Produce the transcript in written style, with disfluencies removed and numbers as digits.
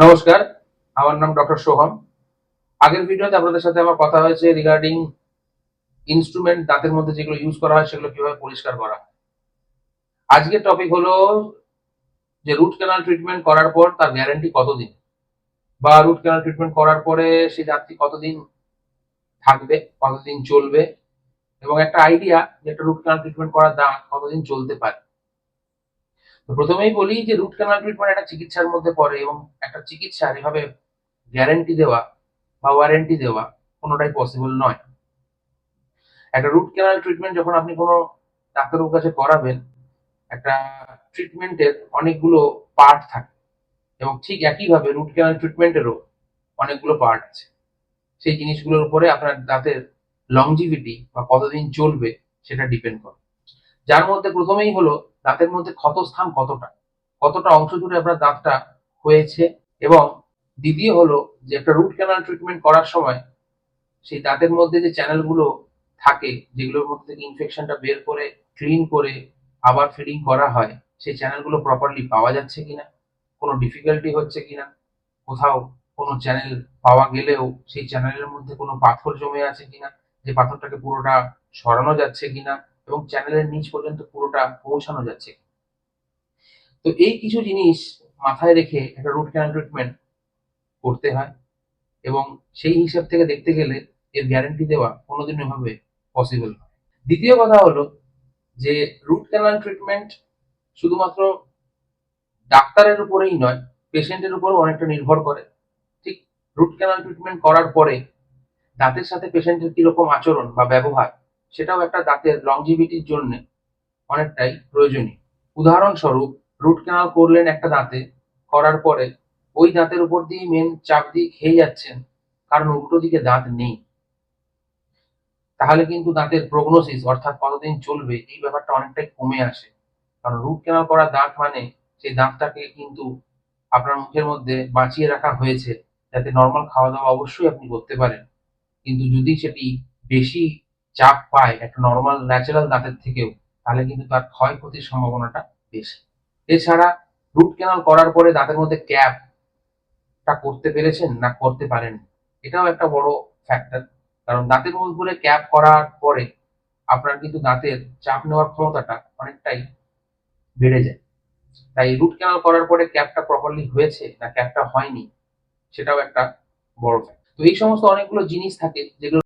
নমস্কার, আমার নাম ডক্টর সোহম। আগের ভিডিওতে আপনাদের সাথে আমার কথা হয়েছে রিগার্ডিং ইনস্ট্রুমেন্ট দাঁতের মধ্যে যেগুলো ইউজ করা হয় সেগুলো কিভাবে পরিষ্কার করা হয়। আজকের টপিক হলো যে রুট ক্যানাল ট্রিটমেন্ট করার পর তার গ্যারান্টি কতদিন, বা রুট ক্যানাল ট্রিটমেন্ট করার পরে সেই দাঁতটি কতদিন থাকবে, কতদিন চলবে, এবং একটা আইডিয়া যে একটা রুট ক্যানাল ট্রিটমেন্ট করা দাঁত কতদিন চলতে পারে। তো প্রথমেই বলি যে রুট ক্যানাল ট্রিটমেন্ট একটা চিকিৎসার মধ্যে পড়ে, এবং একটা চিকিৎসার এভাবে গ্যারান্টি দেওয়া বা ওয়ারেন্টি দেওয়া কোনোটাই পসিবল নয়। একটা রুট ক্যানাল ট্রিটমেন্ট যখন আপনি কোনো ডাক্তারের কাছে করাবেন, একটা ট্রিটমেন্টের অনেকগুলো পার্ট থাকে, এবং ঠিক একইভাবে রুট ক্যানাল ট্রিটমেন্টেরও অনেকগুলো পার্ট আছে। সেই জিনিসগুলোর উপরে আপনার দাঁতের লংজিভিটি বা কতদিন চলবে সেটা ডিপেন্ড করে। যার মধ্যে প্রথমেই হলো দাঁতের মধ্যে ক্ষতস্থান কতটা, কতটা অংশ জুড়ে আপনার দাঁতটা হয়েছে, এবং দ্বিতীয় হলো যে একটা রুট ক্যানাল ট্রিটমেন্ট করার সময় সেই দাঁতের মধ্যে যে চ্যানেলগুলো থাকে, যেগুলোর মধ্যে থেকে ইনফেকশনটা বের করে ক্লিন করে আবার ফিডিং করা হয়, সেই চ্যানেলগুলো প্রপারলি পাওয়া যাচ্ছে কিনা, কোনো ডিফিকাল্টি হচ্ছে কিনা, কোথাও কোনো চ্যানেল পাওয়া গেলেও সেই চ্যানেলের মধ্যে কোনো পাথর জমে আছে কিনা, যে পাথরটাকে পুরোটা সরানো যাচ্ছে কিনা, এবং চ্যানেলের নিচ পর্যন্ত পুরোটা পৌঁছানো যাচ্ছে। তো এই কিছু জিনিস মাথায় রেখে একটা রুট ক্যানাল ট্রিটমেন্ট করতে হয়, এবং সেই হিসাব থেকে দেখতে গেলে এর গ্যারান্টি দেওয়া কোনোদিন এভাবে পসিবল নয়। দ্বিতীয় কথা হলো যে রুট ক্যানাল ট্রিটমেন্ট শুধুমাত্র ডাক্তারের উপরেই নয়, পেশেন্টের উপরও অনেকটা নির্ভর করে। ঠিক রুট ক্যানাল ট্রিটমেন্ট করার পরে দাঁতের সাথে পেশেন্টের কিরকম আচরণ বা ব্যবহার, সেটাও একটা দাঁতের লংজিভিটির জন্য অনেকটাই প্রয়োজনীয়। উদাহরণস্বরূপ, রুট ক্যানাল করলেন একটা দাঁতে, করার পরে ওই দাঁতের উপর দিয়ে মেন চাপ দিয়ে খেয়ে যাচ্ছেন, কারণ উল্টো দিকে দাঁত নেই, তাহলে কিন্তু দাঁতের প্রগনোসিস অর্থাৎ কতদিন চলবে এই ব্যাপারটা অনেকটাই কমে আসে। কারণ রুট ক্যানাল করা দাঁত মানে সেই দাঁতটাকে কিন্তু আপনার মুখের মধ্যে বাঁচিয়ে রাখা হয়েছে, যাতে নরমাল খাওয়া দাওয়া অবশ্যই আপনি করতে পারেন। কিন্তু যদি সেটি বেশি চাপ পায় একটা নরমাল ন্যাচারাল দাঁতের থেকেও, তাহলে কিন্তু তার ক্ষয়ক্ষতির সম্ভাবনাটা বেশি। এছাড়া রুট ক্যানাল করার পরে দাঁতের মধ্যে ক্যাপটা করতে পেরেছেন না করতে পারেন, এটাও একটা বড় ফ্যাক্টর। কারণ দাঁতের উপরে ক্যাপ করার পরে আপনার কিন্তু দাঁতের চাপ নেওয়ার ক্ষমতাটা অনেকটাই বেড়ে যায়। তাই রুট ক্যানাল করার পরে ক্যাপটা প্রপারলি হয়েছে না ক্যাপটা হয়নি, সেটাও একটা বড় ফ্যাক্টর। তো এই সমস্ত অনেকগুলো জিনিস থাকে যেগুলো